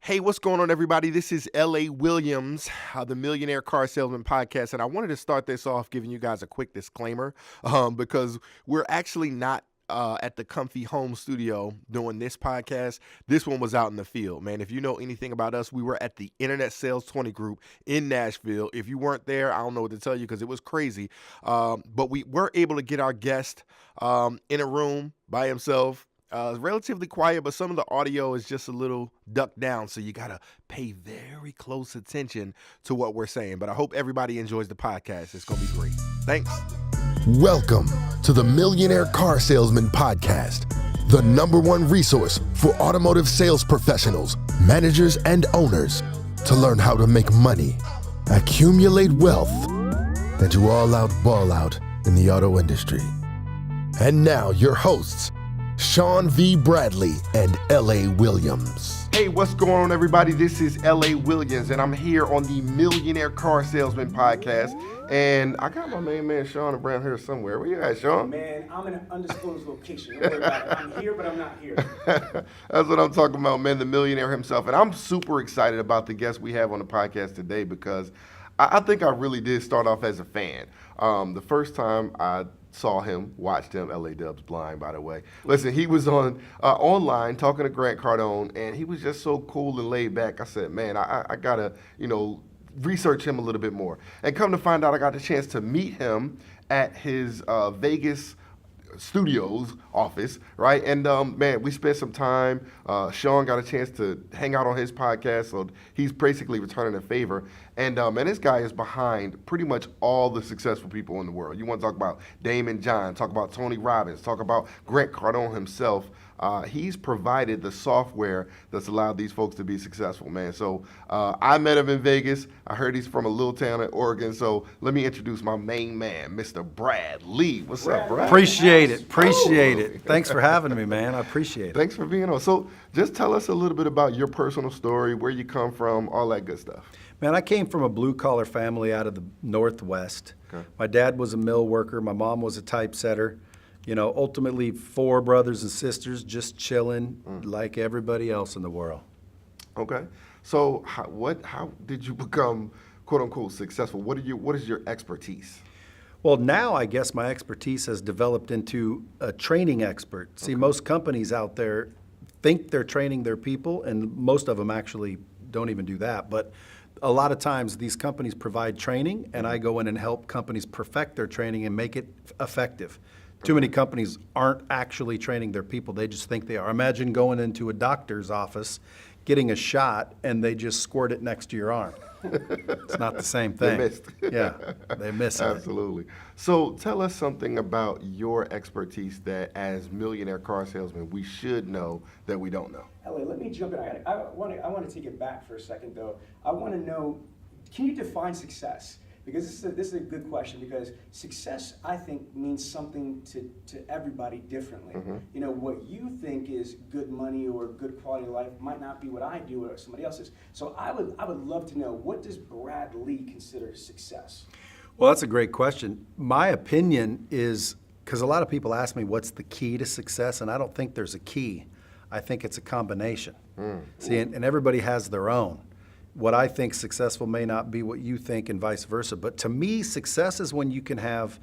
Hey, what's going on, everybody? This is L.A. Williams, the Millionaire Car Salesman Podcast, and I wanted to start this off giving you guys a quick disclaimer because we're actually not at the comfy home studio doing this podcast. This one was out in the field, man. If you know anything about us, we were at the Internet Sales 20 group in Nashville. If you weren't there, I don't know what to tell you because it was crazy. But we were able to get our guest in a room by himself. Relatively quiet, but some of the audio is just a little ducked down, so you gotta pay very close attention to what we're saying. But I hope everybody enjoys the podcast. It's gonna be great. Thanks. Welcome to the Millionaire Car Salesman Podcast, the #1 resource for automotive sales professionals, managers, and owners to learn how to make money, accumulate wealth, and to all out ball out in the auto industry. And now your hosts, Sean V. Bradley and L.A. Williams. Hey, what's going on, everybody? This is L.A. Williams, and I'm here on the Millionaire Car Salesman Podcast. And I got my main man, Sean, around here somewhere. Where you at, Sean? Man, I'm in an undisclosed location. Don't worry about it. I'm here, but I'm not here. That's what I'm talking about, man, the millionaire himself. And I'm super excited about the guest we have on the podcast today because I think I really did start off as a fan. The first time I saw him, watched him, LA Dubs blind, by the way. Listen, he was on online talking to Grant Cardone, and he was just so cool and laid back. I said, man, I gotta, research him a little bit more. And come to find out, I got the chance to meet him at his Vegas studios office, right? And man, we spent some time. Sean got a chance to hang out on his podcast, so he's basically returning a favor. And this guy is behind pretty much all the successful people in the world. You want to talk about Damon John, talk about Tony Robbins, talk about Grant Cardone himself. He's provided the software that's allowed these folks to be successful, man. So I met him in Vegas. I heard he's from a little town in Oregon. So let me introduce my main man, Mr. Brad Lea. What's up, Brad? Appreciate it. Thanks for having me, man. I appreciate it. Thanks for being on. So just tell us a little bit about your personal story, where you come from, all that good stuff. Man, I came from a blue-collar family out of the Northwest. Okay. My dad was a mill worker. My mom was a typesetter. Ultimately 4 brothers and sisters just chilling like everybody else in the world. Okay. So how did you become, quote unquote, successful? What is your expertise? Well, now I guess my expertise has developed into a training expert. See, most companies out there think they're training their people, and most of them actually don't even do that. But a lot of times these companies provide training, and I go in and help companies perfect their training and make it effective. Too many companies aren't actually training their people. They just think they are. Imagine going into a doctor's office, getting a shot, and they just squirt it next to your arm. It's not the same thing. They missed. Yeah, they miss it. Absolutely. So tell us something about your expertise that as millionaire car salesmen we should know that we don't know. LA, let me jump in. I want to take it back for a second, though. I want to know, can you define success? Because this is a good question, because success, I think, means something to everybody differently. Mm-hmm. What you think is good money or good quality of life might not be what I do or somebody else's. So I would love to know, what does Brad Lea consider success? Well, that's a great question. My opinion is, because a lot of people ask me what's the key to success, and I don't think there's a key. I think it's a combination. See, and everybody has their own. What I think successful may not be what you think, and vice versa. But to me, success is when you can have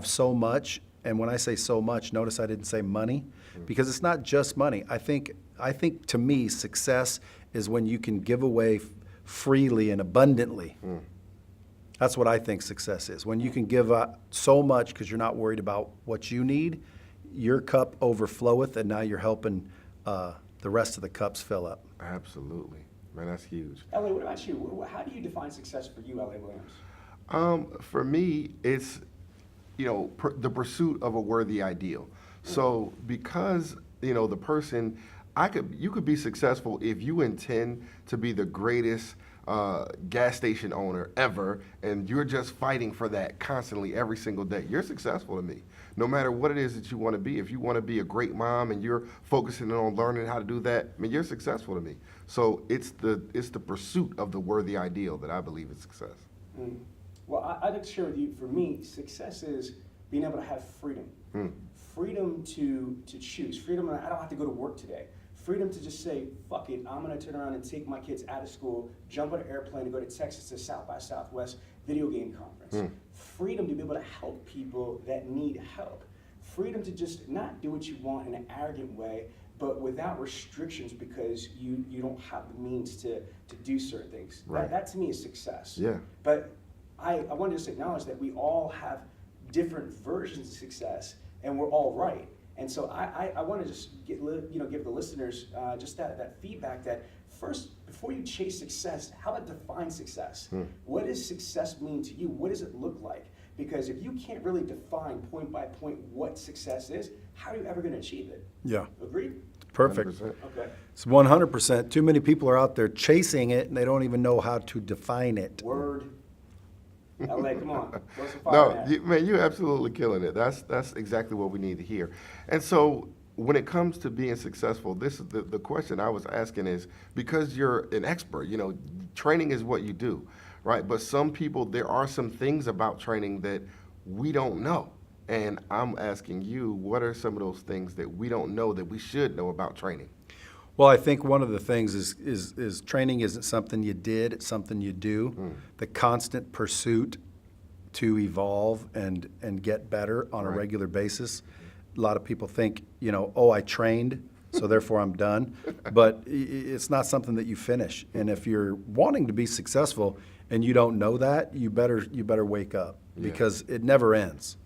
so much. And when I say so much, notice I didn't say money, because it's not just money. I think to me, success is when you can give away freely and abundantly. That's what I think success is. When you can give so much because you're not worried about what you need, your cup overfloweth, and now you're helping the rest of the cups fill up. Absolutely. Man, that's huge. LA, what about you? How do you define success for you, LA Williams? For me, it's, the pursuit of a worthy ideal. So because, the person, you could be successful if you intend to be the greatest gas station owner ever, and you're just fighting for that constantly every single day. You're successful to me. No matter what it is that you want to be. If you want to be a great mom and you're focusing on learning how to do that, you're successful to me. So it's the pursuit of the worthy ideal that I believe is success. Well, I'd like to share with you, for me, success is being able to have freedom. Freedom to choose. Freedom, I don't have to go to work today. Freedom to just say, fuck it, I'm gonna turn around and take my kids out of school, jump on an airplane and go to Texas to South by Southwest video game conference. Freedom to be able to help people that need help. Freedom to just not do what you want in an arrogant way, but without restrictions because you don't have the means to do certain things. Right. That to me is success. Yeah. But I want to just acknowledge that we all have different versions of success, and we're all right. And so I want to just give the listeners just that feedback that first, before you chase success, how about define success? What does success mean to you? What does it look like? Because if you can't really define point by point what success is, how are you ever going to achieve it? Yeah. Agreed? Perfect. 100%. Okay. It's 100%. Too many people are out there chasing it, and they don't even know how to define it. Word. LA, come on. Throw some fire No, in that. man, you're absolutely killing it. That's exactly what we need to hear. And so when it comes to being successful, this is the question I was asking is, because you're an expert, training is what you do, right? But some people, there are some things about training that we don't know. And I'm asking you, what are some of those things that we don't know that we should know about training? Well, I think one of the things is training isn't something you did, it's something you do. The constant pursuit to evolve and get better on a regular basis. A lot of people think, I trained, so therefore I'm done. But it's not something that you finish. And if you're wanting to be successful and you don't know that, you better wake up because it never ends.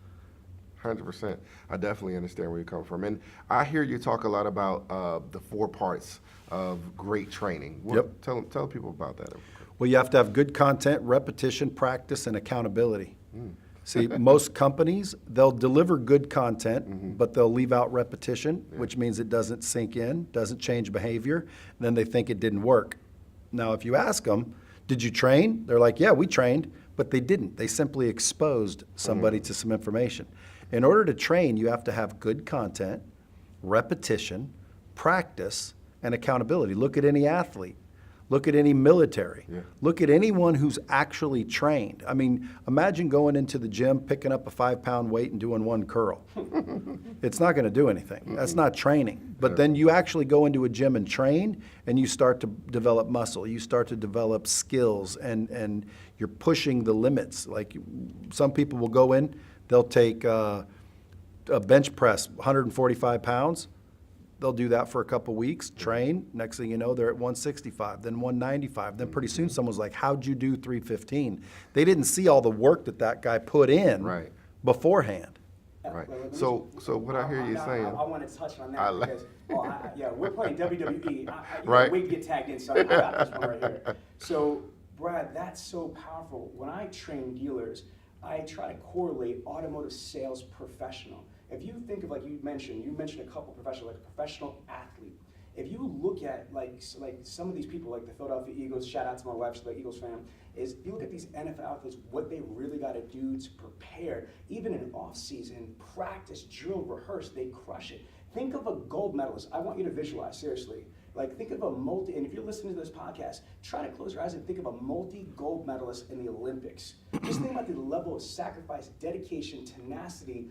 100%. I definitely understand where you come from. And I hear you talk a lot about the 4 parts of great training. Tell people about that. Well, you have to have good content, repetition, practice, and accountability. See, most companies, they'll deliver good content, but they'll leave out repetition, which means it doesn't sink in, doesn't change behavior, and then they think it didn't work. Now, if you ask them, did you train? They're like, yeah, we trained, but they didn't. They simply exposed somebody to some information. In order to train, you have to have good content, repetition, practice, and accountability. Look at any athlete. Look at any military. Look at anyone who's actually trained. I mean, imagine going into the gym, picking up a 5-pound weight and doing 1 curl. It's not going to do anything. That's not training. But then you actually go into a gym and train, and you start to develop muscle. You start to develop skills, and you're pushing the limits. Like some people will go in, they'll take a bench press, 145 pounds. They'll do that for a couple weeks, train. Next thing you know, they're at 165, then 195. Then pretty soon someone's like, how'd you do 315? They didn't see all the work that guy put in beforehand. Right. So what I hear you saying. I want to touch on that because, we're playing WWE. Right. Wait to get tagged in, son. I got this one right here. So, Brad, that's so powerful. When I train dealers, I try to correlate automotive sales professional. If you think of, like you mentioned a couple professional, like a professional athlete. If you look at like some of these people, like the Philadelphia Eagles, shout out to my wife, she's an Eagles fan, is you look at these NFL athletes, what they really got to do to prepare, even in off season, practice, drill, rehearse, they crush it. Think of a gold medalist. I want you to visualize, seriously. Like think of and if you're listening to this podcast, try to close your eyes and think of a multi-gold medalist in the Olympics. Just think about the level of sacrifice, dedication, tenacity,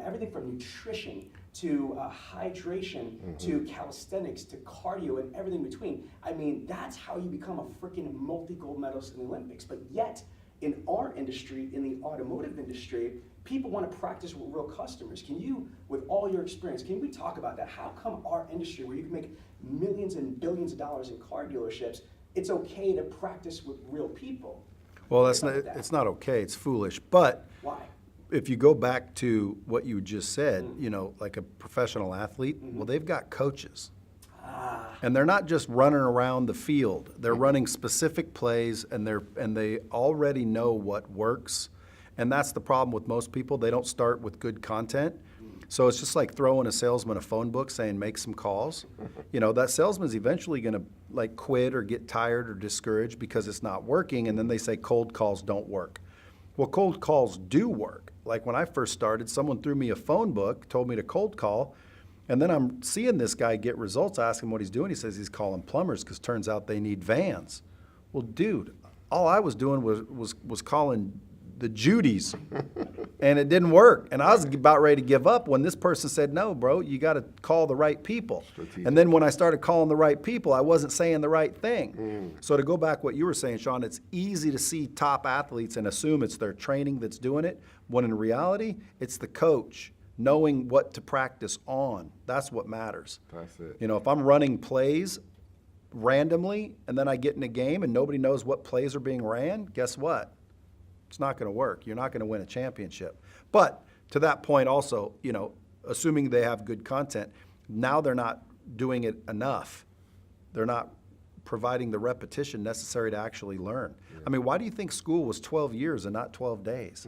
everything from nutrition to hydration to calisthenics to cardio and everything between. I mean, that's how you become a freaking multi-gold medalist in the Olympics. But yet, in our industry, in the automotive industry, people want to practice with real customers. Can you, with all your experience, can we talk about that? How come our industry, where you can make millions and billions of dollars in car dealerships, it's okay to practice with real people? Well, it's not okay. It's foolish. But why? If you go back to what you just said, like a professional athlete, well, they've got coaches. And they're not just running around the field. They're running specific plays, and they already know what works. And that's the problem with most people. They don't start with good content. So it's just like throwing a salesman a phone book saying, make some calls. That salesman's eventually going to quit or get tired or discouraged because it's not working. And then they say cold calls don't work. Well, cold calls do work. Like when I first started, someone threw me a phone book, told me to cold call. And then I'm seeing this guy get results. I ask him what he's doing. He says he's calling plumbers because turns out they need vans. Well, dude, all I was doing was calling the Judies, and it didn't work. And I was about ready to give up when this person said, no, bro, you got to call the right people. Strategic. And then when I started calling the right people, I wasn't saying the right thing. So to go back what you were saying, Sean, it's easy to see top athletes and assume it's their training that's doing it, when in reality, it's the coach knowing what to practice on. That's what matters. That's it. You know, if I'm running plays randomly and then I get in a game and nobody knows what plays are being ran, guess what? It's not going to work. You're not going to win a championship. But to that point also, you know, assuming they have good content, now they're not doing it enough. They're not providing the repetition necessary to actually learn. I mean, why do you think school was 12 years and not 12 days?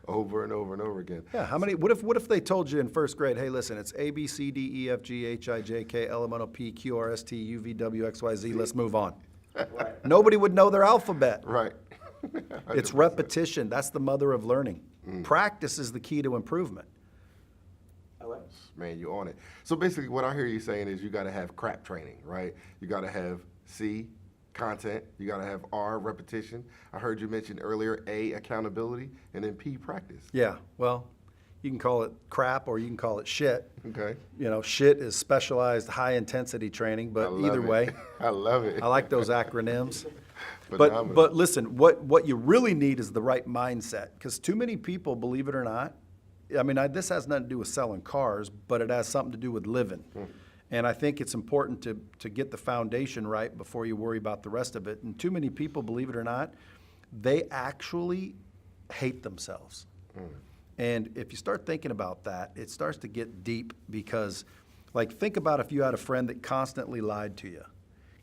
Over and over and over again. Yeah, how many? What if they told you in first grade, hey, listen, it's A, B, C, D, E, F, G, H, I, J, K, L, M, N, O, P, Q, R, S, T, U, V, W, X, Y, Z, let's move on. Right. Nobody would know their alphabet. Right. It's 100%. repetition. That's the mother of learning. Practice is the key to improvement. I like Man, you on it. So basically what I hear you saying is you got to have crack training, right? You got to have C, content. You got to have R, repetition. I heard you mention earlier A, accountability, and then P, practice. Yeah, well, you can call it crap or you can call it shit. Okay. You know, shit is specialized high-intensity training, but I love either it. way, I love it. I like those acronyms. Phenomenal. But listen, what you really need is the right mindset, because too many people, believe it or not, I mean, this has nothing to do with selling cars, but it has something to do with living. And I think it's important to get the foundation right before you worry about the rest of it. And too many people, believe it or not, they actually hate themselves. And if you start thinking about that, it starts to get deep, because, like, think about if you had a friend that constantly lied to you,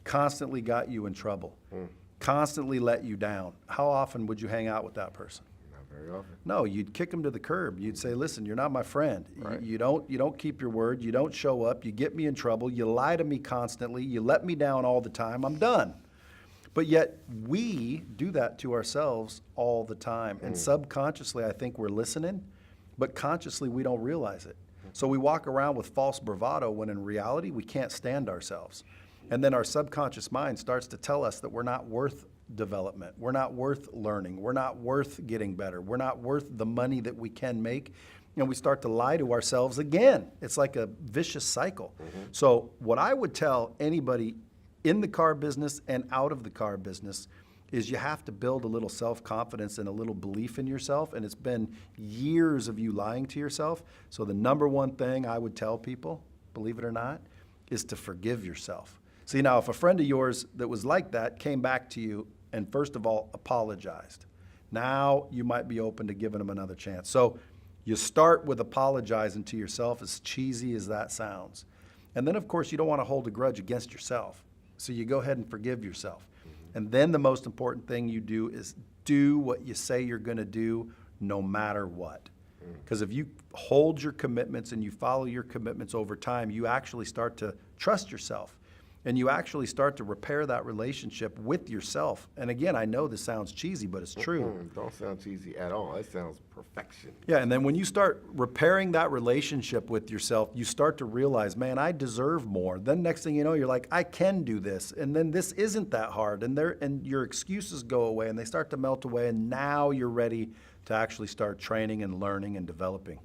constantly got you in trouble, constantly let you down. How often would you hang out with that person? Not very often. No, you'd kick them to the curb. You'd say, listen, you're not my friend. Right. You don't keep your word. You don't show up. You get me in trouble. You lie to me constantly. You let me down all the time. I'm done. But yet we do that to ourselves all the time. And subconsciously, I think we're listening, but consciously we don't realize it. So we walk around with false bravado when in reality we can't stand ourselves. And then our subconscious mind starts to tell us that we're not worth development. We're not worth learning. We're not worth getting better. We're not worth the money that we can make. And we start to lie to ourselves again. It's like a vicious cycle. So what I would tell anybody in the car business and out of the car business is you have to build a little self-confidence and a little belief in yourself. And it's been years of you lying to yourself. So the number one thing I would tell people, believe it or not, is to forgive yourself. See, now, if a friend of yours that was like that came back to you and first of all apologized, now you might be open to giving them another chance. So you start with apologizing to yourself, as cheesy as that sounds. And then, of course, you don't want to hold a grudge against yourself. So you go ahead and forgive yourself. And then the most important thing you do is do what you say you're going to do no matter what. Because if you hold your commitments and you follow your commitments over time, you actually start to trust yourself. And you actually start to repair that relationship with yourself. And again, I know this sounds cheesy, but it's true. Don't sound cheesy at all. It sounds perfection. Yeah, and then when you start repairing that relationship with yourself, you start to realize, man, I deserve more. Then next thing you know, you're like, I can do this. And then this isn't that hard. And your excuses go away and they start to melt away. And now you're ready to actually start training and learning and developing.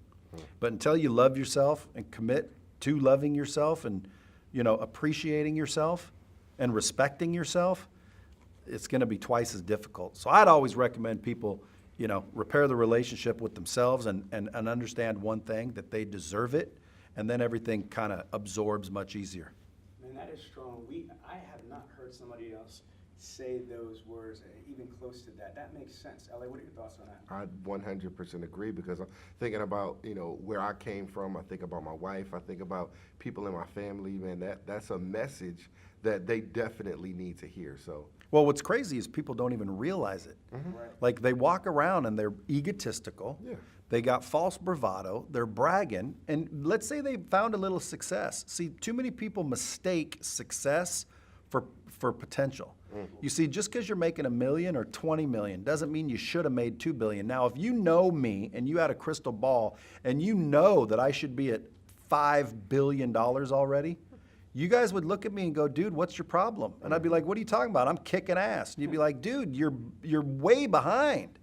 But until you love yourself and commit to loving yourself and appreciating yourself and respecting yourself, it's going to be twice as difficult. So I'd always recommend people, repair the relationship with themselves and understand one thing, that they deserve it, and then everything kind of absorbs much easier. Man, that is strong. I have not heard somebody else say those words, even close to that. That makes sense. LA, what are your thoughts on that? I 100% agree, because I'm thinking about, where I came from. I think about my wife. I think about people in my family, man. That's a message that they definitely need to hear. So, well, what's crazy is people don't even realize it. Right. Like, they walk around and they're egotistical. Yeah. They got false bravado. They're bragging. And let's say they found a little success. See, too many people mistake success for potential. You see, just because you're making $1 million or $20 million doesn't mean you should have made $2 billion. Now, if you know me and you had a crystal ball and you know that I should be at $5 billion already, you guys would look at me and go, dude, what's your problem? And I'd be like, what are you talking about? I'm kicking ass. And you'd be like, dude, you're way behind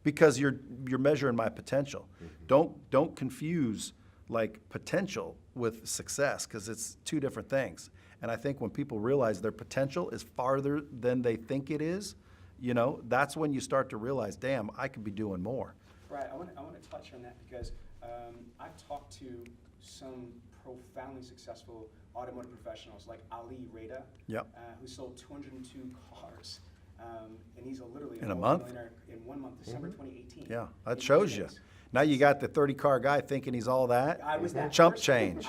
because you're measuring my potential. Don't confuse like potential with success, because it's two different things. And I think when people realize their potential is farther than they think it is, you know, that's when you start to realize, damn, I could be doing more. Right, I want to touch on that because I've talked to some profoundly successful automotive professionals like Ali Reda, Yep. Who sold 202 cars. And he's literally In a month? multimillionaire in 1 month, December 2018. Yeah, that In shows you. days. Now you got the 30-car guy thinking he's all that. I was that Chump person. change.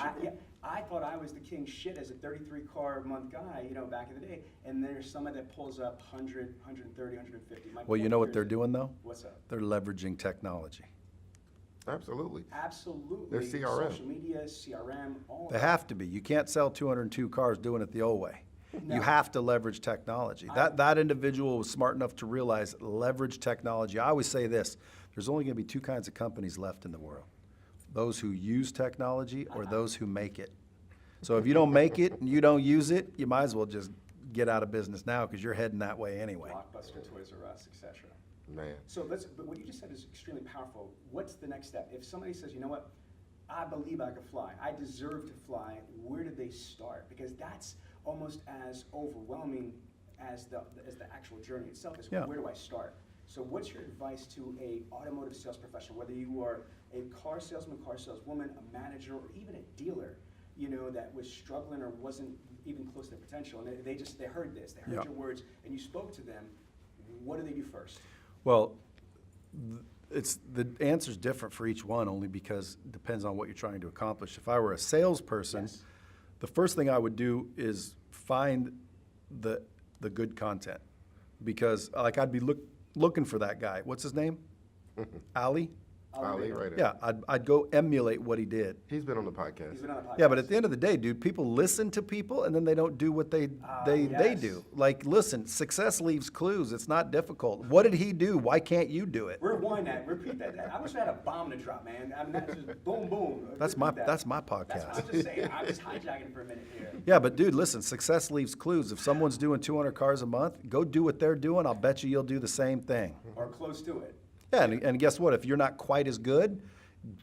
I thought I was the king shit as a 33-car a month guy, you know, back in the day. And there's someone that pulls up 100, 130, 150. Well, you know what they're doing though? What's up? They're leveraging technology. Absolutely. Absolutely. Their CRM. Social media, CRM, all They of have to be. You can't sell 202 cars doing it the old way. No. You have to leverage technology. That individual was smart enough to realize leverage technology. I always say this, there's only going to be two kinds of companies left in the world. Those who use technology or those who make it. So if you don't make it and you don't use it, you might as well just get out of business now because you're heading that way anyway. Blockbuster, Toys R Us, etc. Man. So but what you just said is extremely powerful. What's the next step? If somebody says, you know what, I believe I could fly, I deserve to fly, where do they start? Because that's almost as overwhelming as the actual journey itself is. Yeah. Where do I start? So what's your advice to a automotive sales professional, whether you are a car salesman, car saleswoman, a manager, or even a dealer, you know, that was struggling or wasn't even close to potential, and they heard this, they heard Yeah. your words, and you spoke to them. What do they do first? Well, the answer's different for each one only because it depends on what you're trying to accomplish. If I were a salesperson, Yes. the first thing I would do is find the good content, because like I'd be looking for that guy. What's his name? Ali? Ali, right. Yeah, I'd go emulate what he did. He's been on the podcast. He's been on a podcast. Yeah, but at the end of the day, dude, people listen to people and then they don't do what they yes. do. Like, listen, success leaves clues. It's not difficult. What did he do? Why can't you do it? Rewind that. Repeat that. I wish I had a bomb to drop, man. I mean, that's just boom, boom. That's Repeat that. my podcast. I'm just saying. I'm just hijacking for a minute here. Yeah, but dude, listen, success leaves clues. If someone's doing 200 cars a month, go do what they're doing. I'll bet you'll do the same thing. Or close to it. Yeah, and guess what? If you're not quite as good,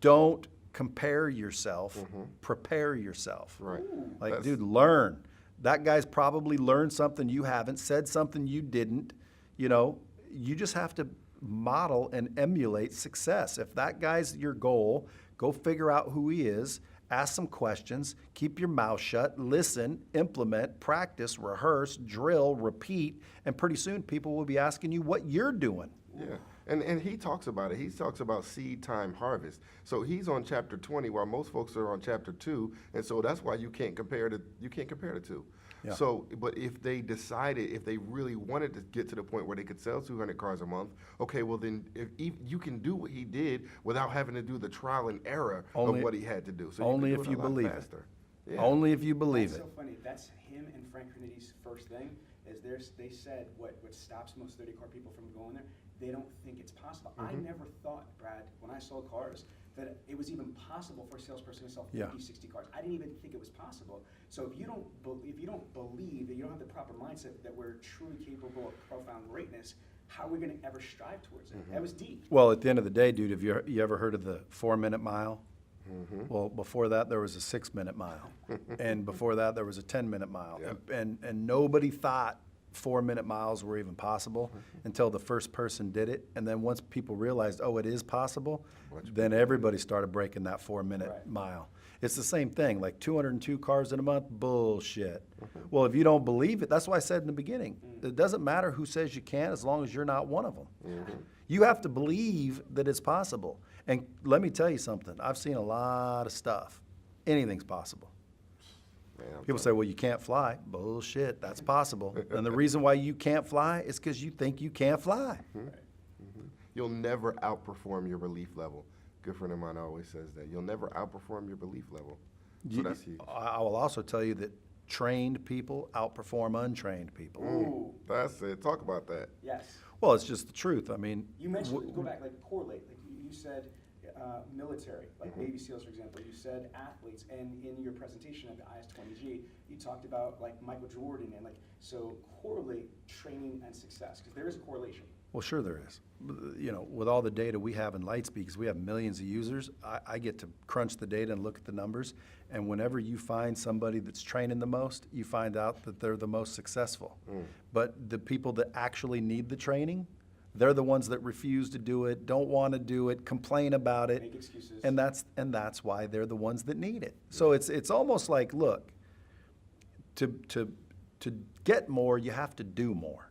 don't compare yourself. Prepare yourself. Right. Like, That's- dude, learn. That guy's probably learned something you haven't, said something you didn't. You know, you just have to model and emulate success. If that guy's your goal, go figure out who he is, ask some questions, keep your mouth shut, listen, implement, practice, rehearse, drill, repeat, and pretty soon people will be asking you what you're doing. Yeah, and he talks about it. He talks about seed time harvest. So he's on chapter 20, while most folks are on chapter 2, and so that's why you can't compare the two. Yeah. So, but if they decided, if they really wanted to get to the point where they could sell 200 cars a month, okay, well then if you can do what he did without having to do the trial and error Only- of what he had to do. So only you can if do it you a lot believe it. faster. Yeah. Only if you believe That's it. so funny. That's him and Frank Grinity's first thing. Is they said what stops most 30-car people from going there? They don't think it's possible. I never thought, Brad, when I sold cars, that it was even possible for a salesperson to sell 50, Yeah. 60 cars. I didn't even think it was possible. So if you don't believe that you don't have the proper mindset that we're truly capable of profound greatness, how are we going to ever strive towards it? That was deep. Well, at the end of the day, dude, have you ever heard of the 4-minute mile? Well, before that, there was a 6-minute mile. And before that, there was a 10-minute mile. Yep. And nobody thought 4-minute miles were even possible until the first person did it. And then once people realized, oh, it is possible, then everybody started breaking that 4-minute Right. mile. It's the same thing, like 202 cars in a month, bullshit. Well, if you don't believe it, that's why I said in the beginning, it doesn't matter who says you can't as long as you're not one of them. You have to believe that it's possible. And let me tell you something, I've seen a lot of stuff. Anything's possible. Man, I'm People say, well, you can't fly. Bullshit, that's possible. And the reason why you can't fly is because you think you can't fly. You'll never outperform your belief level. Good friend of mine always says that. You'll never outperform your belief level. So that's huge. I will also tell you that trained people outperform untrained people. Ooh, That's it. Talk about that. yes. Well, it's just the truth. I mean, You mentioned, go back, like correlate. Like you said, military, like Navy SEALs, for example. You said athletes, and in your presentation at the IS-20G, you talked about like Michael Jordan, and like, so correlate training and success, because there is a correlation. Well, sure there is. You know, with all the data we have in Lightspeed, because we have millions of users, I get to crunch the data and look at the numbers. And whenever you find somebody that's training the most, you find out that they're the most successful. But the people that actually need the training, they're the ones that refuse to do it, don't want to do it, complain about it. Make excuses. And that's why they're the ones that need it. So it's almost like, look, to get more, you have to do more.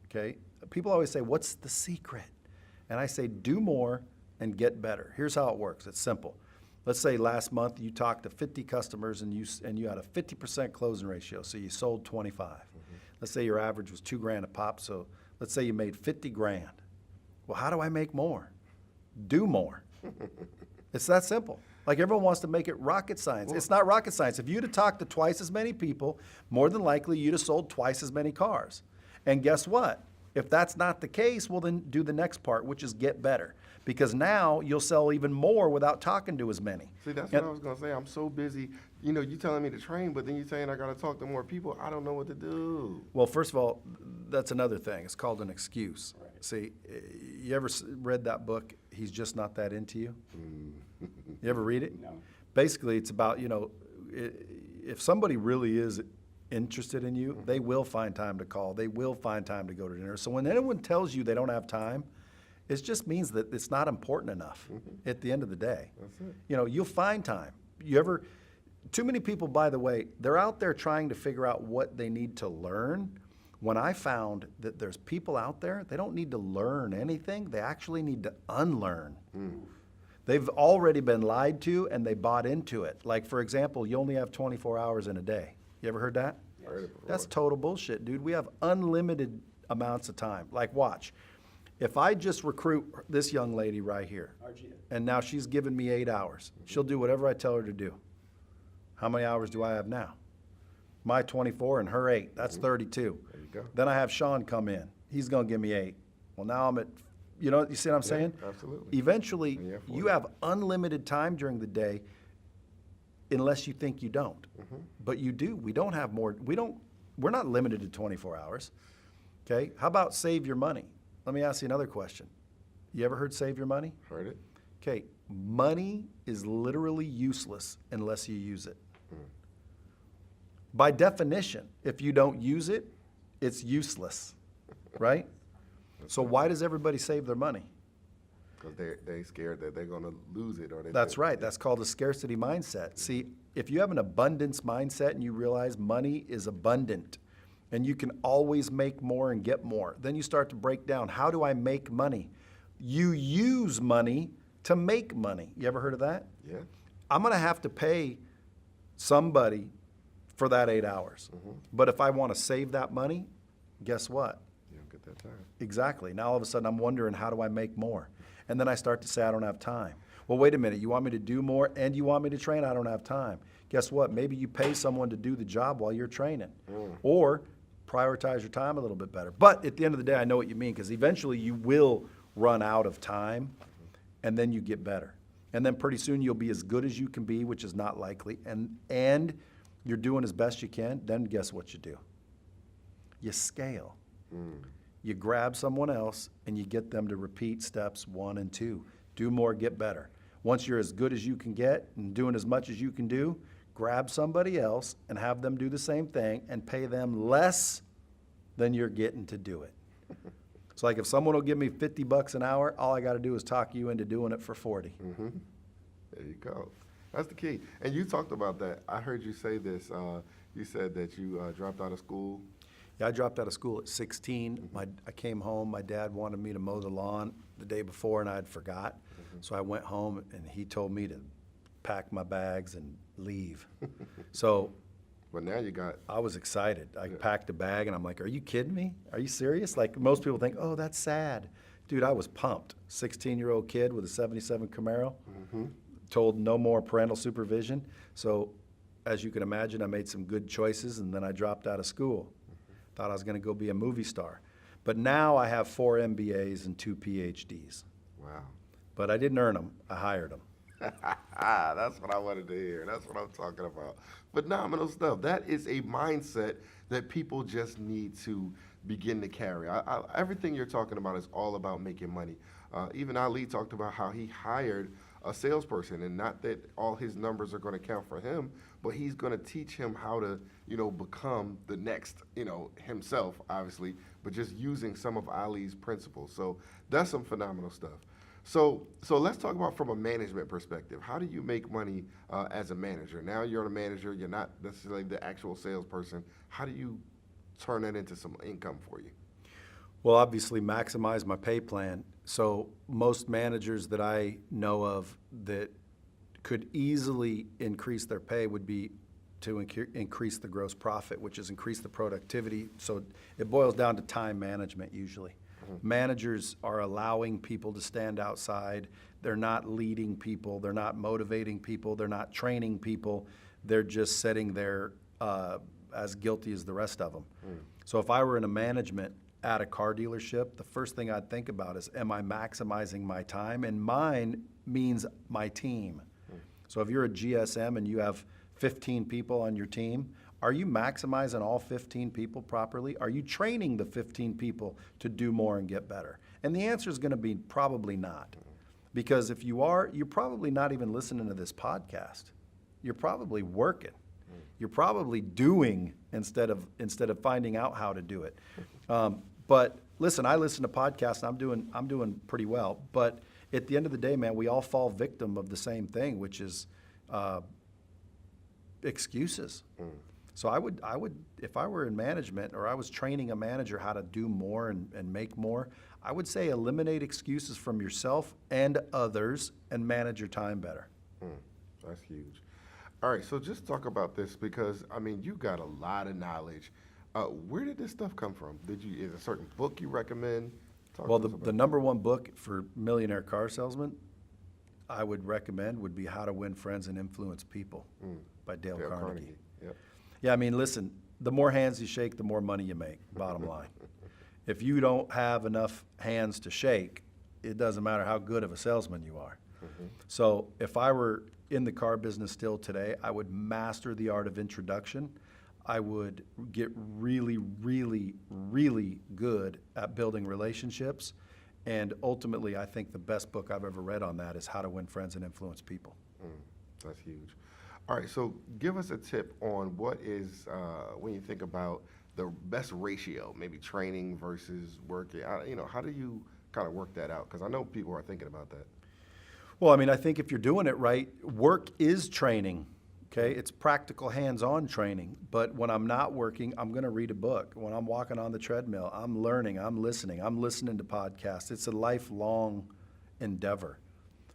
Okay? People always say, what's the secret? And I say, do more and get better. Here's how it works. It's simple. Let's say last month you talked to 50 customers and you had a 50% closing ratio, so you sold 25. Let's say your average was $2,000 a pop, so let's say you made 50 grand. Well, how do I make more? Do more. It's that simple. Like, everyone wants to make it rocket science. It's not rocket science. If you'd have talked to twice as many people, more than likely you'd have sold twice as many cars. And guess what? If that's not the case, well, then do the next part, which is get better. Because now you'll sell even more without talking to as many. See, that's what I was going to say. I'm so busy. You know, you telling me to train, but then you're saying I got to talk to more people. I don't know what to do. Well, first of all, that's another thing. It's called an excuse. Right. See, you ever read that book, He's Just Not That Into You? You ever read it? No. Basically, it's about, you know, if somebody really is interested in you, they will find time to call. They will find time to go to dinner. So when anyone tells you they don't have time, it just means that it's not important enough at the end of the day. That's it. You know, you'll find time. Too many people, by the way, they're out there trying to figure out what they need to learn. When I found that there's people out there, they don't need to learn anything. They actually need to unlearn. They've already been lied to and they bought into it. Like, for example, you only have 24 hours in a day. You ever heard that? Yes. Heard it before. That's total bullshit, dude. We have unlimited amounts of time. Like, watch. If I just recruit this young lady right here, Argita. and now she's given me 8 hours, she'll do whatever I tell her to do. How many hours do I have now? My 24 and her 8. That's 32. There you go. Then I have Sean come in. He's going to give me 8. Well, now I'm at, you see what I'm saying? Absolutely. Eventually, And you have 40. you have unlimited time during the day unless you think you don't. But you do. We don't have more. We're not limited to 24 hours. Okay? How about save your money? Let me ask you another question. You ever heard save your money? Heard it. Okay, money is literally useless unless you use it. By definition, if you don't use it, it's useless, right? So why does everybody save their money? Because they're scared that they're going to lose it. That's right. That's called a scarcity mindset. See, if you have an abundance mindset and you realize money is abundant and you can always make more and get more, then you start to break down, how do I make money? You use money to make money. You ever heard of that? Yeah. I'm going to have to pay somebody for that 8 hours. But if I want to save that money, guess what? You don't get that time. Exactly. Now all of a sudden I'm wondering, how do I make more? And then I start to say, I don't have time. Well, wait a minute. You want me to do more and you want me to train? I don't have time. Guess what? Maybe you pay someone to do the job while you're training. Or prioritize your time a little bit better. But at the end of the day, I know what you mean, because eventually you will run out of time and then you get better. And then pretty soon you'll be as good as you can be, which is not likely. And you're doing as best you can. Then guess what you do? You scale. You grab someone else and you get them to repeat steps 1 and 2. Do more, get better. Once you're as good as you can get and doing as much as you can do, grab somebody else and have them do the same thing and pay them less than you're getting to do it. It's like, if someone will give me $50 an hour, all I got to do is talk you into doing it for 40. There you go. That's the key. And you talked about that. I heard you say this. You said that you dropped out of school. Yeah, I dropped out of school at 16. I came home. My dad wanted me to mow the lawn the day before, and I had forgot. So I went home, and he told me to pack my bags and leave. So But now you got. I was excited. I packed a bag, and I'm like, are you kidding me? Are you serious? Like, most people think, oh, that's sad. Dude, I was pumped. 16-year-old kid with a 77 Camaro, told no more parental supervision. So as you can imagine, I made some good choices, and then I dropped out of school. Thought I was going to go be a movie star. But now I have 4 MBAs and 2 PhDs. Wow. But I didn't earn them. I hired them. That's what I wanted to hear. That's what I'm talking about. Phenomenal stuff. That is a mindset that people just need to begin to carry. Everything you're talking about is all about making money. Even Ali talked about how he hired a salesperson, and not that all his numbers are going to count for him, but he's going to teach him how to, become the next, himself, obviously, but just using some of Ali's principles. So that's some phenomenal stuff. So let's talk about from a management perspective. How do you make money as a manager? Now you're a manager. You're not necessarily the actual salesperson. How do you turn that into some income for you? Well, obviously, maximize my pay plan. So most managers that I know of that could easily increase their pay would be to increase the gross profit, which is increase the productivity. So it boils down to time management usually. Managers are allowing people to stand outside. They're not leading people. They're not motivating people. They're not training people. They're just sitting there as guilty as the rest of them. So if I were in a management at a car dealership, the first thing I'd think about is, am I maximizing my time? And mine means my team. So if you're a GSM and you have 15 people on your team, are you maximizing all 15 people properly? Are you training the 15 people to do more and get better? And the answer is going to be probably not. Because if you are, you're probably not even listening to this podcast. You're probably working. You're probably doing instead of finding out how to do it. But listen, I listen to podcasts and I'm doing pretty well. But at the end of the day, man, we all fall victim of the same thing, which is excuses. So I would, if I were in management or I was training a manager how to do more and make more, I would say eliminate excuses from yourself and others and manage your time better. That's huge. All right, so just talk about this because, you got a lot of knowledge. Where did this stuff come from? Is a certain book you recommend? Well, the number one book for millionaire car salesman I would recommend would be How to Win Friends and Influence People by Dale Carnegie. Yep. Yeah, listen, the more hands you shake, the more money you make, bottom line. If you don't have enough hands to shake, it doesn't matter how good of a salesman you are. So if I were in the car business still today, I would master the art of introduction. I would get really, really, really good at building relationships. And ultimately, I think the best book I've ever read on that is How to Win Friends and Influence People. That's huge. All right, so give us a tip on what is, when you think about the best ratio, maybe training versus working, how do you kind of work that out? Because I know people are thinking about that. Well, I think if you're doing it right, work is training, okay? It's practical hands-on training. But when I'm not working, I'm going to read a book. When I'm walking on the treadmill, I'm learning, I'm listening to podcasts. It's a lifelong endeavor.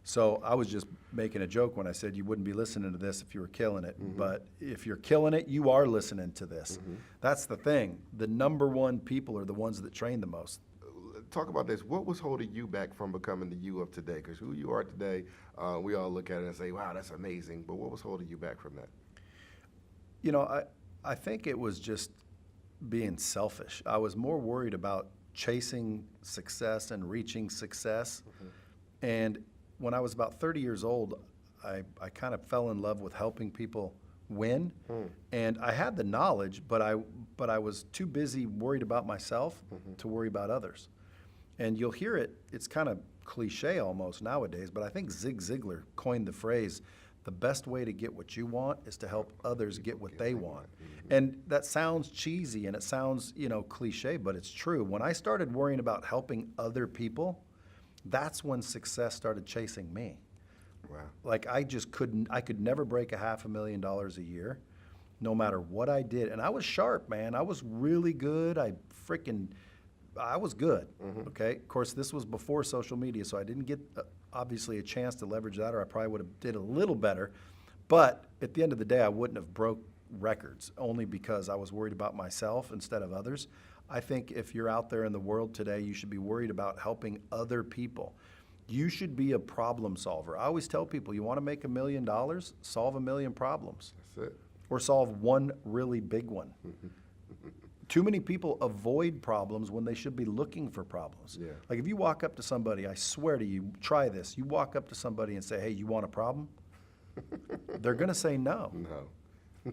So I was just making a joke when I said you wouldn't be listening to this if you were killing it. But if you're killing it, you are listening to this. That's the thing. The number one people are the ones that train the most. Talk about this. What was holding you back from becoming the you of today? Because who you are today, we all look at it and say, wow, that's amazing. But what was holding you back from that? I think it was just being selfish. I was more worried about chasing success and reaching success. And when I was about 30 years old, I kind of fell in love with helping people win. And I had the knowledge, but I was too busy worried about myself to worry about others. And you'll hear it, it's kind of cliche almost nowadays, but I think Zig Ziglar coined the phrase, the best way to get what you want is to help others get what they want. And that sounds cheesy and it sounds, cliche, but it's true. When I started worrying about helping other people, that's when success started chasing me. Wow. Like I could never break $500,000 a year, no matter what I did. And I was sharp, man. I was really good. I was good, okay? Of course, this was before social media, so I didn't get, obviously, a chance to leverage that, or I probably would have did a little better. But at the end of the day, I wouldn't have broke records, only because I was worried about myself instead of others. I think if you're out there in the world today, you should be worried about helping other people. You should be a problem solver. I always tell people, you want to make $1 million, solve 1 million problems. That's it. Or solve one really big one. Too many people avoid problems when they should be looking for problems. Yeah. Like if you walk up to somebody, I swear to you, try this. You walk up to somebody and say, hey, you want a problem? They're going to say no. No.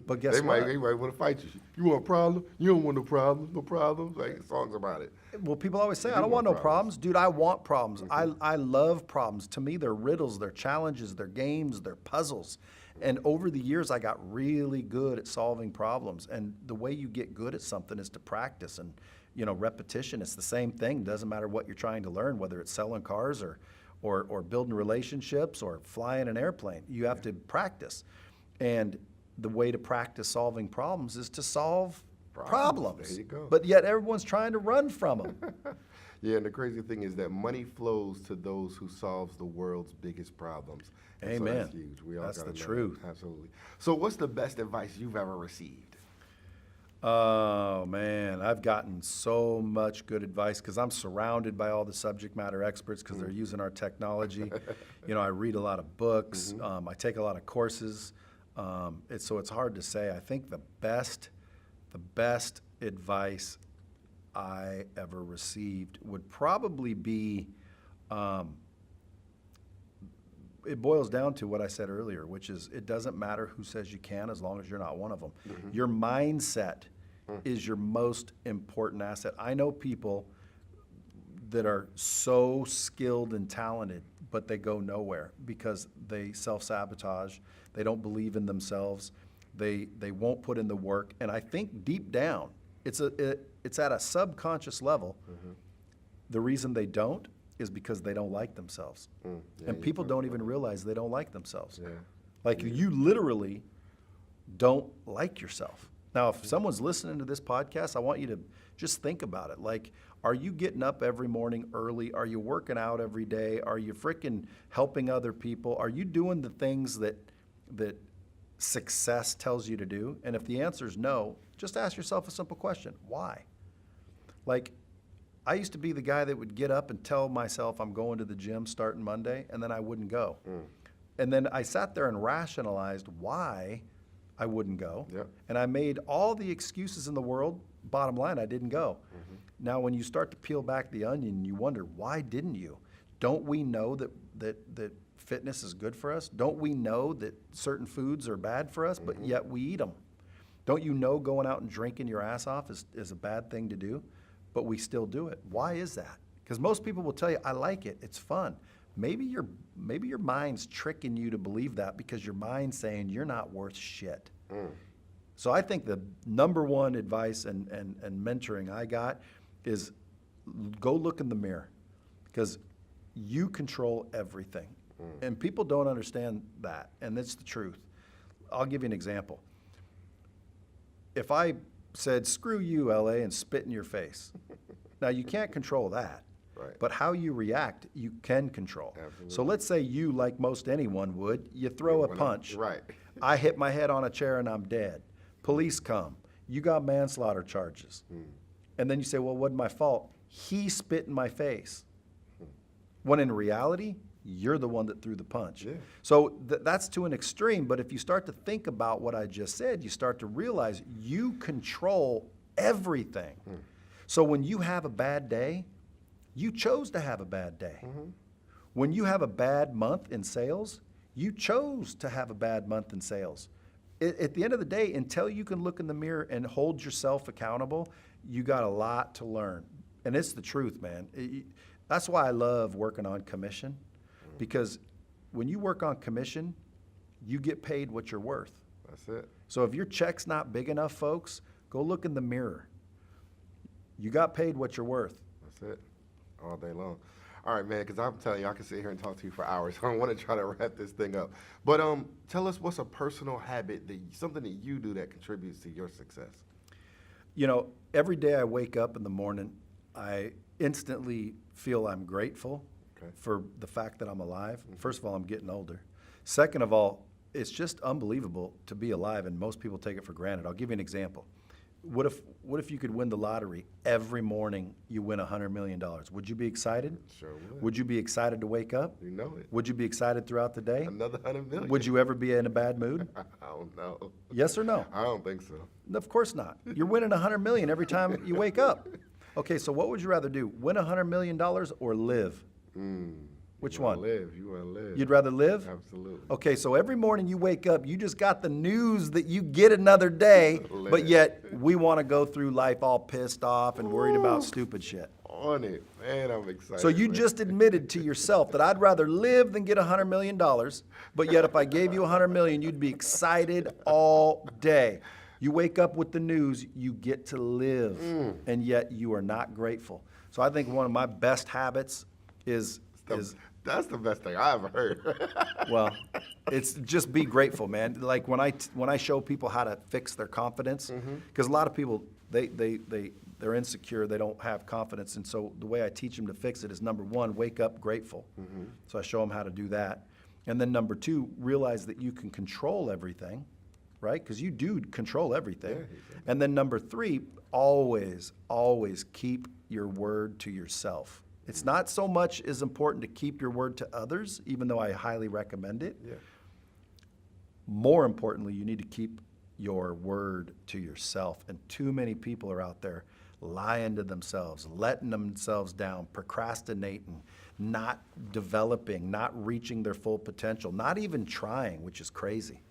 But guess they what? They might want to fight you. You want a problem? You don't want no problems. No problems. Like songs about it. Well, people always say, You I don't want no problems. problems. Dude, I want problems. I love problems. To me, they're riddles, they're challenges, they're games, they're puzzles. And over the years, I got really good at solving problems. And the way you get good at something is to practice and, repetition. It's the same thing. Doesn't matter what you're trying to learn, whether it's selling cars or building relationships or flying an airplane. You have to practice. And the way to practice solving problems is to solve problems. There you go. But yet everyone's trying to run from them. Yeah, and the crazy thing is that money flows to those who solves the world's biggest problems. And Amen. So that's huge. We all That's gotta the know truth. that. Absolutely. So what's the best advice you've ever received? Oh, man, I've gotten so much good advice because I'm surrounded by all the subject matter experts because they're using our technology. I read a lot of books. I take a lot of courses. So it's hard to say. I think the best advice I ever received would probably be, it boils down to what I said earlier, which is it doesn't matter who says you can as long as you're not one of them. Your mindset is your most important asset. I know people that are so skilled and talented, but they go nowhere because they self-sabotage. They don't believe in themselves. They won't put in the work. And I think deep down, it's at a subconscious level. The reason they don't is because they don't like themselves. And people don't even realize they don't like themselves. Yeah. Like you literally don't like yourself. Now, if someone's listening to this podcast, I want you to just think about it. Like, are you getting up every morning early? Are you working out every day? Are you freaking helping other people? Are you doing the things that success tells you to do? And if the answer is no, just ask yourself a simple question. Why? Like, I used to be the guy that would get up and tell myself I'm going to the gym starting Monday, and then I wouldn't go. And then I sat there and rationalized why I wouldn't go. Yep. And I made all the excuses in the world. Bottom line, I didn't go. Now, when you start to peel back the onion, you wonder, why didn't you? Don't we know that fitness is good for us? Don't we know that certain foods are bad for us, but yet we eat them? Don't you know going out and drinking your ass off is a bad thing to do, but we still do it? Why is that? Because most people will tell you, I like it, it's fun. Maybe your mind's tricking you to believe that because your mind's saying you're not worth shit. So I think the number one advice and mentoring I got is go look in the mirror because you control everything. And people don't understand that, and that's the truth. I'll give you an example. If I said, screw you, LA, and spit in your face, now you can't control that. Right. But how you react, you can control. Absolutely. So let's say you, like most anyone would, you throw a punch. Right. I hit my head on a chair and I'm dead. Police come. You got manslaughter charges. And then you say, well, it wasn't my fault. He spit in my face. When in reality, you're the one that threw the punch. Yeah. So that's to an extreme, but if you start to think about what I just said, you start to realize you control everything. So when you have a bad day, you chose to have a bad day. When you have a bad month in sales, you chose to have a bad month in sales. At the end of the day, until you can look in the mirror and hold yourself accountable, you got a lot to learn. And it's the truth, man. That's why I love working on commission, because when you work on commission, you get paid what you're worth. That's it. So if your check's not big enough, folks, go look in the mirror. You got paid what you're worth. That's it. All day long. All right, man, because I'm telling you, I can sit here and talk to you for hours. So I want to try to wrap this thing up. But tell us what's a personal habit, something that you do that contributes to your success? Every day I wake up in the morning, I instantly feel I'm grateful for the fact that I'm alive. First of all, I'm getting older. Second of all, it's just unbelievable to be alive, and most people take it for granted. I'll give you an example. what if you could win the lottery every morning? You win $100 million. Would you be excited? Sure would. Would you be excited to wake up? You know it. Would you be excited throughout the day? Another 100 million. Would you ever be in a bad mood? I don't know. Yes or no? I don't think so. Of course not. You're winning $100 million every time you wake up. Okay, so what would you rather do? Win $100 million or live? Which You wanna one? Live. You want to live. You'd rather live? Absolutely. Okay, so every morning you wake up, you just got the news that you get another day, but yet we want to go through life all pissed off and worried about stupid shit. On it. Man, I'm excited. So you man. just admitted to yourself that I'd rather live than get $100 million, but yet if I gave you $100 million, you'd be excited all day. You wake up with the news, you get to live, and yet you are not grateful. So I think one of my best habits is That's the best thing I ever heard. well, it's just be grateful, man. Like when I show people how to fix their confidence, because a lot of people they're insecure, they don't have confidence, and so the way I teach them to fix it is number one, wake up grateful. So I show them how to do that, and then number two, realize that you can control everything, right? Because you do control everything. Yeah, and then number three, always keep your word to yourself. It's not so much as important to keep your word to others, even though I highly recommend it. Yeah. More importantly, you need to keep your word to yourself. And too many people are out there lying to themselves, letting themselves down, procrastinating, not developing, not reaching their full potential, not even trying, which is crazy.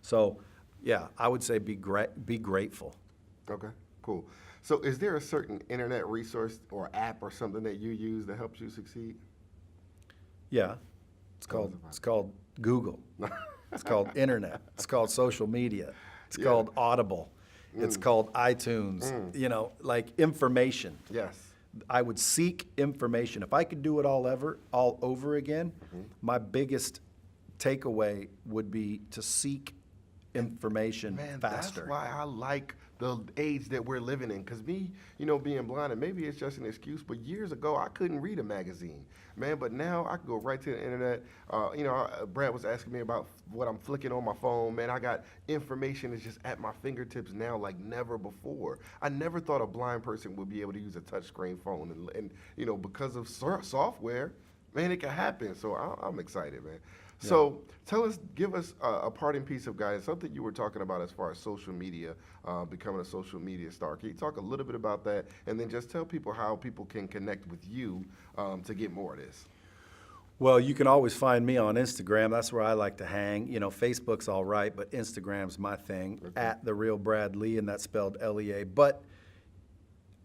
So, yeah, I would say be grateful. Okay, cool. So is there a certain internet resource or app or something that you use that helps you succeed? Yeah, it's called Google. It's called internet. It's called social media. It's called Audible. It's called iTunes. You know, like information. Yes. I would seek information. If I could do it all over again, my biggest takeaway would be to seek information Man, faster. that's why I like the age that we're living in. Because me, being blind, and maybe it's just an excuse, but years ago, I couldn't read a magazine, man. But now I can go right to the internet. Brad was asking me about what I'm flicking on my phone. Man, I got information that's just at my fingertips now like never before. I never thought a blind person would be able to use a touchscreen phone. And because of software, man, it can happen. So I'm excited, man. Yeah. So give us a parting piece of guidance, something you were talking about as far as social media, becoming a social media star. Can you talk a little bit about that, and then just tell people how people can connect with you to get more of this? Well, you can always find me on Instagram. That's where I like to hang. Facebook's all right, but Instagram's my thing, at The Real Brad Lea, and that's spelled Lea. But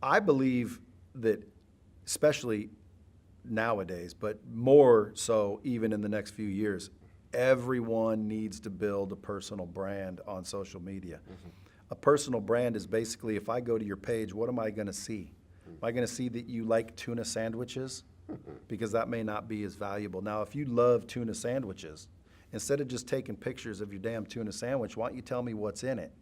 I believe that, especially nowadays, but more so even in the next few years, everyone needs to build a personal brand on social media. A personal brand is basically, if I go to your page, what am I going to see? Am I going to see that you like tuna sandwiches? Because that may not be as valuable. Now, if you love tuna sandwiches, instead of just taking pictures of your damn tuna sandwich, why don't you tell me what's in it?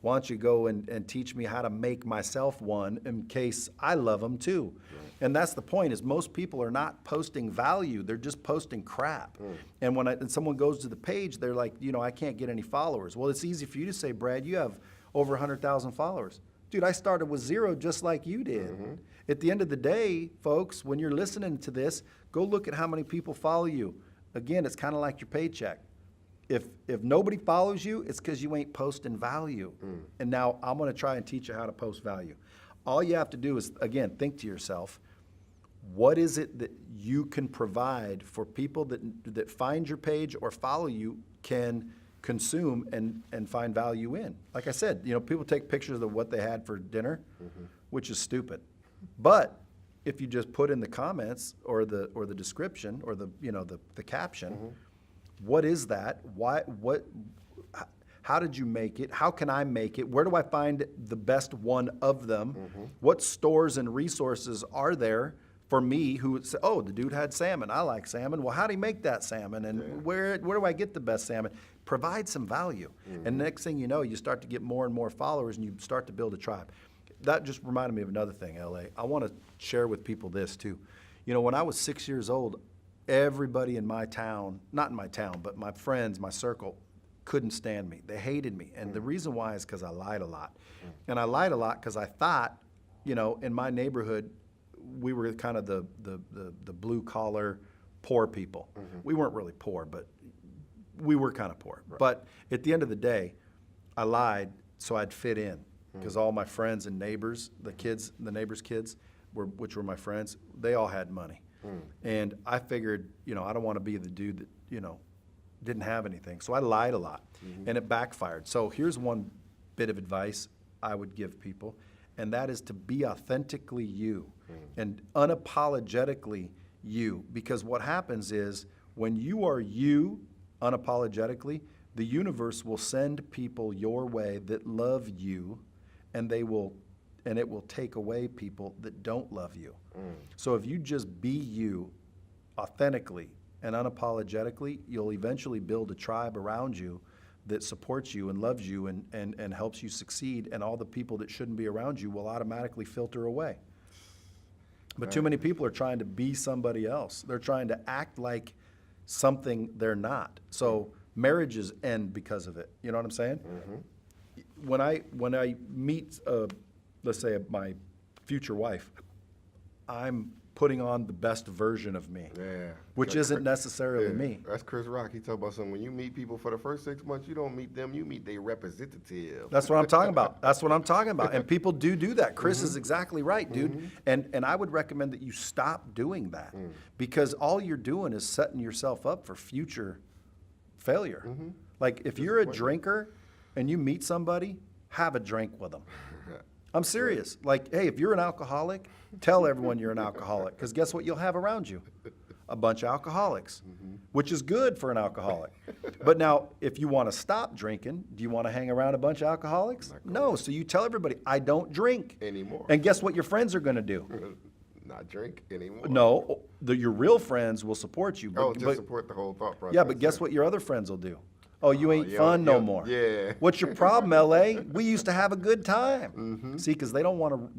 Why don't you go and teach me how to make myself one in case I love them too? And that's the point, is most people are not posting value. They're just posting crap. And when someone goes to the page, they're like, I can't get any followers. Well, it's easy for you to say, Brad, you have over 100,000 followers. Dude, I started with 0 just like you did. At the end of the day, folks, when you're listening to this, go look at how many people follow you. Again, it's kind of like your paycheck. If nobody follows you, it's because you ain't posting value. And now I'm going to try and teach you how to post value. All you have to do is, again, think to yourself, what is it that you can provide for people that find your page or follow you can consume and find value in? Like I said, people take pictures of what they had for dinner, which is stupid. But if you just put in the comments or the description or the caption, what is that? How did you make it? How can I make it? Where do I find the best one of them? What stores and resources are there for me who would say, oh, the dude had salmon. I like salmon. Well, how do you make that salmon? And where do I get the best salmon? Provide some value. And next thing you know, you start to get more and more followers and you start to build a tribe. That just reminded me of another thing, LA. I want to share with people this too. When I was 6 years old, everybody in my town, not in my town, but my friends, my circle, couldn't stand me. They hated me. And the reason why is because I lied a lot. And I lied a lot because I thought, in my neighborhood, we were kind of the blue collar poor people. We weren't really poor, but we were kind of poor. Right. But at the end of the day, I lied so I'd fit in, because all my friends and neighbors, the neighbors' kids, which were my friends, they all had money. And I figured, I don't want to be the dude that, didn't have anything. So I lied a lot, and it backfired. So here's one bit of advice I would give people, and that is to be authentically you and unapologetically you. Because what happens is when you are you unapologetically, the universe will send people your way that love you, and it will take away people that don't love you. So if you just be you authentically and unapologetically, you'll eventually build a tribe around you that supports you and loves you and helps you succeed, and all the people that shouldn't be around you will automatically filter away. But too many people are trying to be somebody else. They're trying to act like something they're not. So marriages end because of it. You know what I'm saying? When I meet, let's say, my future wife, I'm putting on the best version of me, which isn't necessarily me. That's Chris Rock. He talk about something. When you meet people for the first 6 months, you don't meet them. You meet their representative. That's what I'm talking about. That's what I'm talking about. And people do that. Chris is exactly right, dude. And I would recommend that you stop doing that, because all you're doing is setting yourself up for future failure. Like if you're a drinker and you meet somebody, have a drink with them. I'm serious. Like, hey, if you're an alcoholic, tell everyone you're an alcoholic, because guess what you'll have around you? A bunch of alcoholics, which is good for an alcoholic. But now, if you want to stop drinking, do you want to hang around a bunch of alcoholics? No. So you tell everybody, I don't drink anymore. And guess what your friends are going to do? Not drink anymore. No, your real friends will support you. But support the whole thought process. Yeah, but guess what your other friends will do? Oh, you ain't fun no more. Yeah. What's your problem, LA? We used to have a good time. See, because they don't want to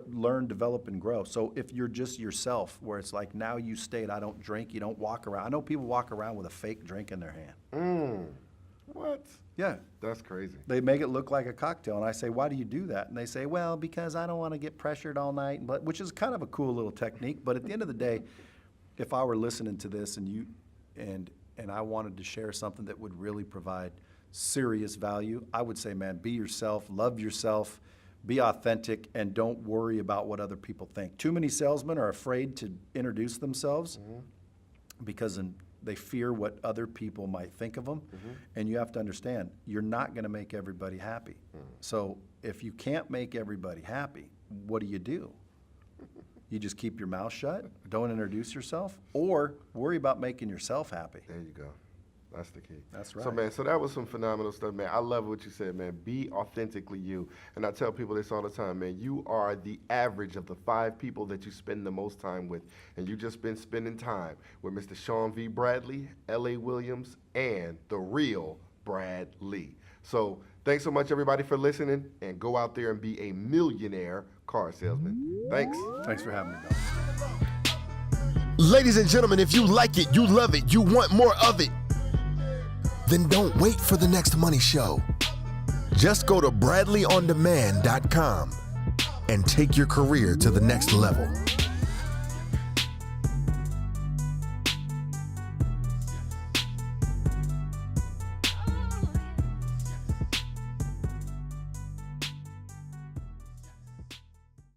learn, develop, and grow. So if you're just yourself, where it's like, now you state, I don't drink, you don't walk around. I know people walk around with a fake drink in their hand. What? Yeah. That's crazy. They make it look like a cocktail, and I say, why do you do that? And they say, well, because I don't want to get pressured all night, which is kind of a cool little technique. But at the end of the day, if I were listening to this and I wanted to share something that would really provide serious value, I would say, man, be yourself, love yourself, be authentic, and don't worry about what other people think. Too many salesmen are afraid to introduce themselves because they fear what other people might think of them. And you have to understand, you're not going to make everybody happy. So if you can't make everybody happy, what do? You just keep your mouth shut, don't introduce yourself, or worry about making yourself happy. There you go. That's the key. That's right. So, man, that was some phenomenal stuff, man. I love what you said, man. Be authentically you. And I tell people this all the time, man. You are the average of the 5 people that you spend the most time with. And you just been spending time with Mr. Sean V. Bradley, L.A. Williams, and the real Brad Lea. So thanks so much, everybody, for listening. And go out there and be a millionaire car salesman. Thanks. Thanks for having me, Bill. Ladies and gentlemen, if you like it, you love it, you want more of it, then don't wait for the next money show. Just go to bradleyondemand.com and take your career to the next level.